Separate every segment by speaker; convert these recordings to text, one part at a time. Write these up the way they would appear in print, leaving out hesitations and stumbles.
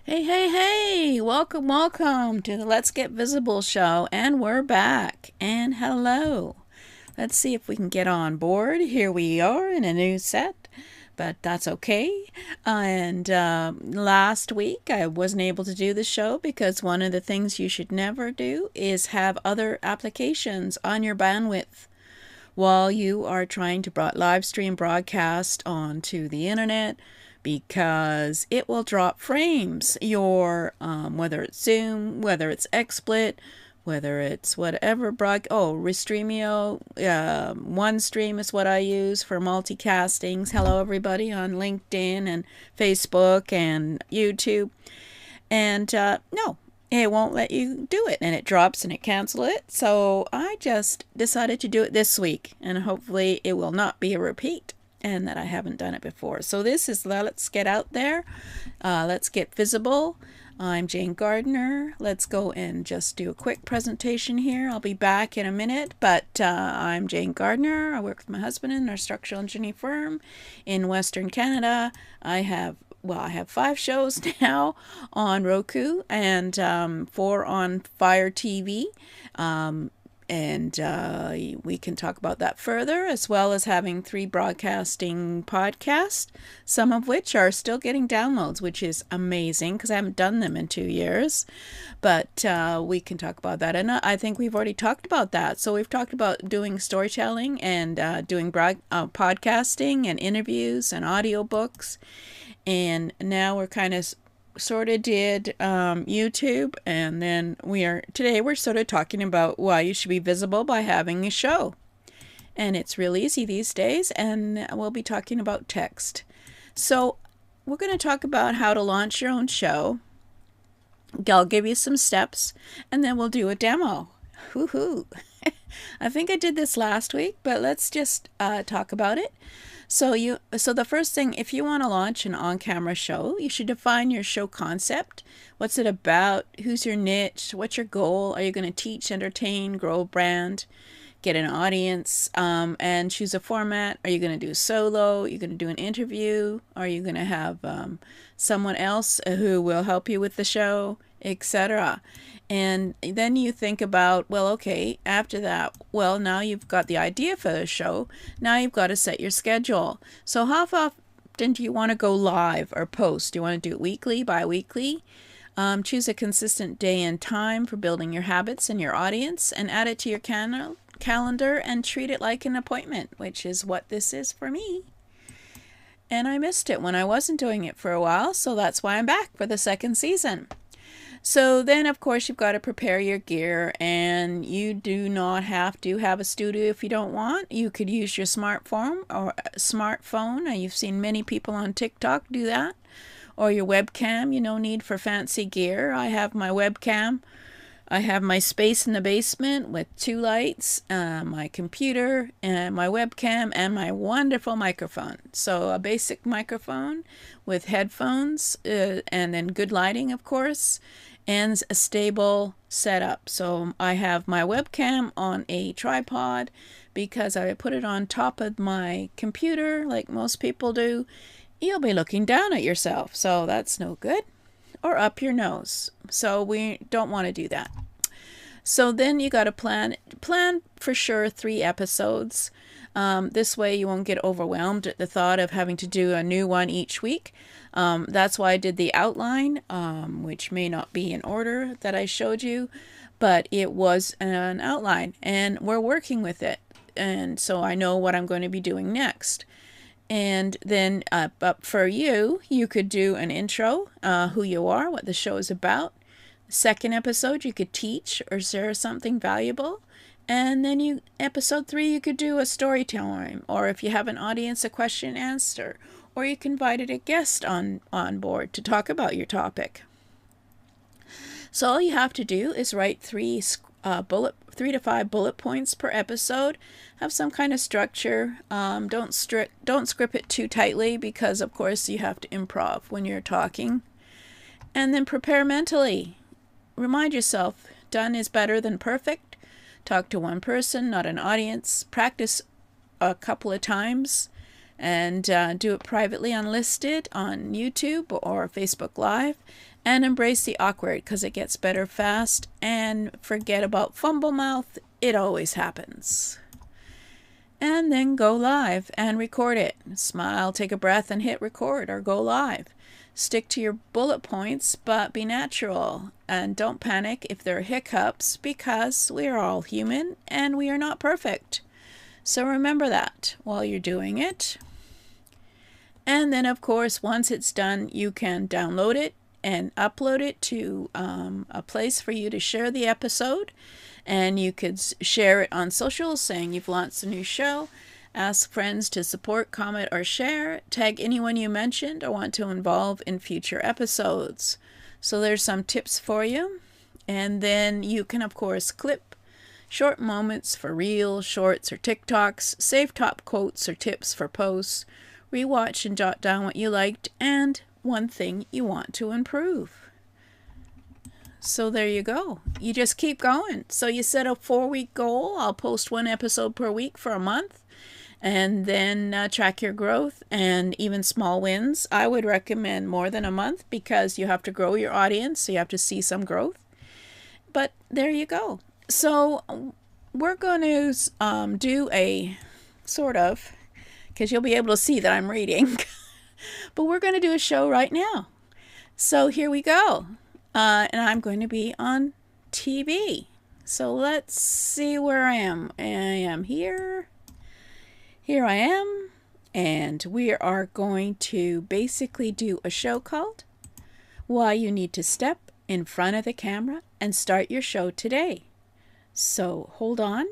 Speaker 1: Hey, hey, hey! Welcome, welcome to the Let's Get Visible show, and we're back. And hello. Let's see if we can get on board. Here we are in a new set, but that's okay. And last week I wasn't able to do the show because one of the things you should never do is have other applications on your bandwidth while you are trying to live stream broadcast onto the internet, because it will drop frames. Whether it's Zoom, whether it's XSplit, whether it's whatever Restreamio, OneStream is what I use for multicastings. Hello everybody on LinkedIn and Facebook and YouTube. And no, it won't let you do it, and it drops and it cancels it. So I just decided to do it this week, and hopefully it will not be a repeat and that I haven't done it before. So this is Let's Get Out There. Let's Get Visible. I'm Jane Gardner. Let's go and just do a quick presentation here. I'll be back in a minute, but I'm Jane Gardner. I work with my husband in our structural engineering firm in Western Canada. I have 5 shows now on Roku and 4 on Fire TV. We can talk about that further, as well as having 3 broadcasting podcasts, some of which are still getting downloads, which is amazing because I haven't done them in 2 years. But we can talk about that. And I think we've already talked about that. So we've talked about doing storytelling and doing podcasting and interviews and audiobooks. And now we're kind of sort of did YouTube, and then today we're sort of talking about why you should be visible by having a show. And it's real easy these days, and we'll be talking about text. So we're going to talk about how to launch your own show. I'll give you some steps, and then we'll do a demo. Woohoo! I think I did this last week, but let's just talk about it. So the first thing, if you want to launch an on-camera show, you should define your show concept. What's it about? Who's your niche? What's your goal? Are you going to teach, entertain, grow a brand, get an audience, and choose a format? Are you going to do solo? Are you going to do an interview? Are you going to have someone else who will help you with the show, etc.? And then you think about, after that, now you've got the idea for the show. Now you've got to set your schedule. So how often do you want to go live or post? Do you want to do it weekly, bi-weekly? Choose a consistent day and time for building your habits and your audience, and add it to your calendar and treat it like an appointment, which is what this is for me. And I missed it when I wasn't doing it for a while, so that's why I'm back for the 2nd season. So then, of course, you've got to prepare your gear, and you do not have to have a studio if you don't want. You could use your smartphone. You've seen many people on TikTok do that. Or your webcam. No need for fancy gear. I have my webcam. I have my space in the basement with 2 lights, my computer, and my webcam, and my wonderful microphone. So a basic microphone with headphones, and then good lighting, of course, and a stable setup. So I have my webcam on a tripod because I put it on top of my computer like most people do. You'll be looking down at yourself, so that's no good. Or up your nose. So we don't want to do that. So then you got to plan for sure 3 episodes. This way you won't get overwhelmed at the thought of having to do a new one each week. That's why I did the outline, which may not be in order that I showed you, but it was an outline, and we're working with it. And so I know what I'm going to be doing next. And then up for you could do an intro, who you are, what the show is about. 2nd episode, you could teach or share something valuable. And then episode 3, you could do a story time, or if you have an audience, a question and answer, or you can invite a guest on board to talk about your topic. So all you have to do is write 3 to 5 bullet points per episode. Have some kind of structure. Don't script it too tightly, because of course you have to improv when you're talking. And then prepare mentally. Remind yourself, done is better than perfect. Talk to one person, not an audience. Practice a couple of times. and do it privately unlisted on YouTube or Facebook Live, and embrace the awkward because it gets better fast, and forget about fumble mouth. It always happens. And then go live and record it. Smile, take a breath, and hit record or go live. Stick to your bullet points, but be natural. And don't panic if there are hiccups, because we are all human and we are not perfect. So remember that while you're doing it. And then, of course, once it's done, you can download it and upload it to a place for you to share the episode. And you could share it on social saying you've launched a new show. Ask friends to support, comment, or share. Tag anyone you mentioned or want to involve in future episodes. So there's some tips for you. And then you can, of course, clip short moments for reels, shorts, or TikToks. Save top quotes or tips for posts. Rewatch and jot down what you liked and one thing you want to improve. So there you go. You just keep going. So you set a 4-week goal. I'll post 1 episode per week for a month. And then track your growth and even small wins. I would recommend more than a month because you have to grow your audience. So you have to see some growth. But there you go. So we're going to do a sort of, because you'll be able to see that I'm reading. But we're going to do a show right now. So here we go. And I'm going to be on TV. So let's see where I am. I am here. Here I am. And we are going to basically do a show called Why You Need to Step in Front of the Camera and Start Your Show Today. So hold on,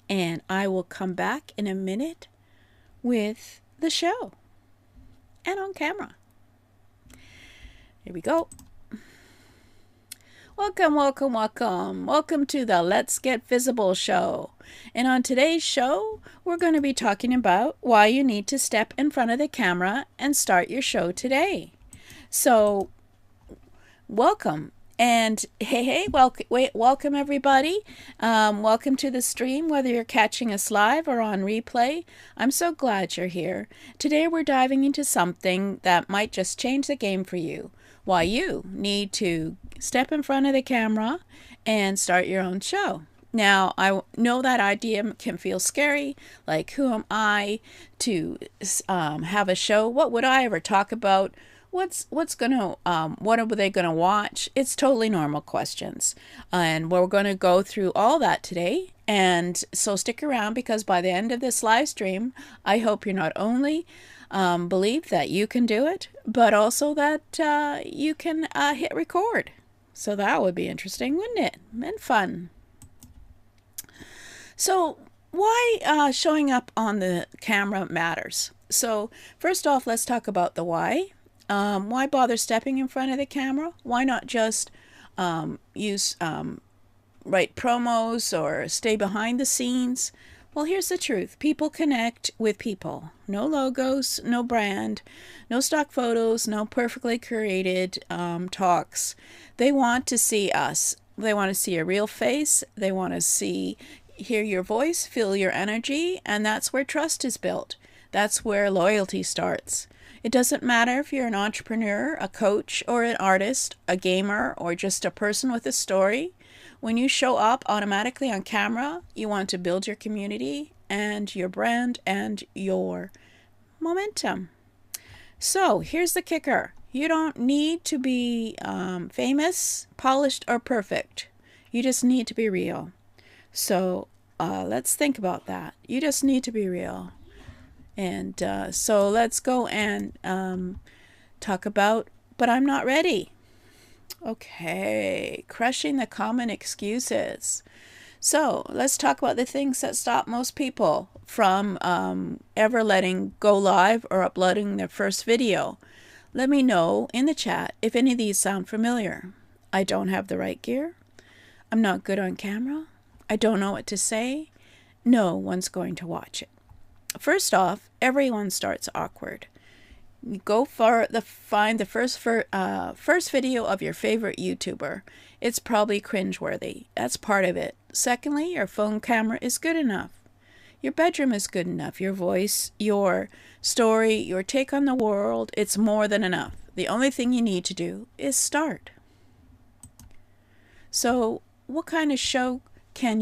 Speaker 1: and I will come back in a minute with the show and on camera. Here we go. Welcome, welcome, welcome. Welcome to the Let's Get Visible show. And on today's show, we're going to be talking about why you need to step in front of the camera and start your show today. So, welcome. And hey, welcome everybody. Welcome to the stream, whether you're catching us live or on replay. I'm so glad you're here. Today we're diving into something that might just change the game for you. Why you need to step in front of the camera and start your own show. Now, I know that idea can feel scary, like who am I to have a show? What would I ever talk about? What are they gonna watch? It's totally normal questions. And we're gonna go through all that today. And so stick around, because by the end of this live stream, I hope you're not only believe that you can do it, but also that you can hit record. So that would be interesting, wouldn't it? And fun. So why showing up on the camera matters. So first off, let's talk about the why. Why bother stepping in front of the camera? Why not just write promos or stay behind the scenes? Well, here's the truth. People connect with people. No logos, no brand, no stock photos, no perfectly curated talks. They want to see us. They want to see a real face. They want to hear your voice, feel your energy, and that's where trust is built. That's where loyalty starts. It doesn't matter if you're an entrepreneur, a coach, or an artist, a gamer, or just a person with a story. When you show up automatically on camera, you want to build your community and your brand and your momentum. So here's the kicker. You don't need to be famous, polished, or perfect. You just need to be real. So let's think about that. You just need to be real. And so let's go and talk about, but I'm not ready. Okay, crushing the common excuses. So let's talk about the things that stop most people from ever letting go live or uploading their first video. Let me know in the chat if any of these sound familiar. I don't have the right gear. I'm not good on camera. I don't know what to say. No one's going to watch it. First off, everyone starts awkward. You go find the first video of your favorite YouTuber. It's probably cringeworthy. That's part of it. Secondly, your phone camera is good enough. Your bedroom is good enough. Your voice, your story, your take on the world, it's more than enough. The only thing you need to do is start. So, what kind of show can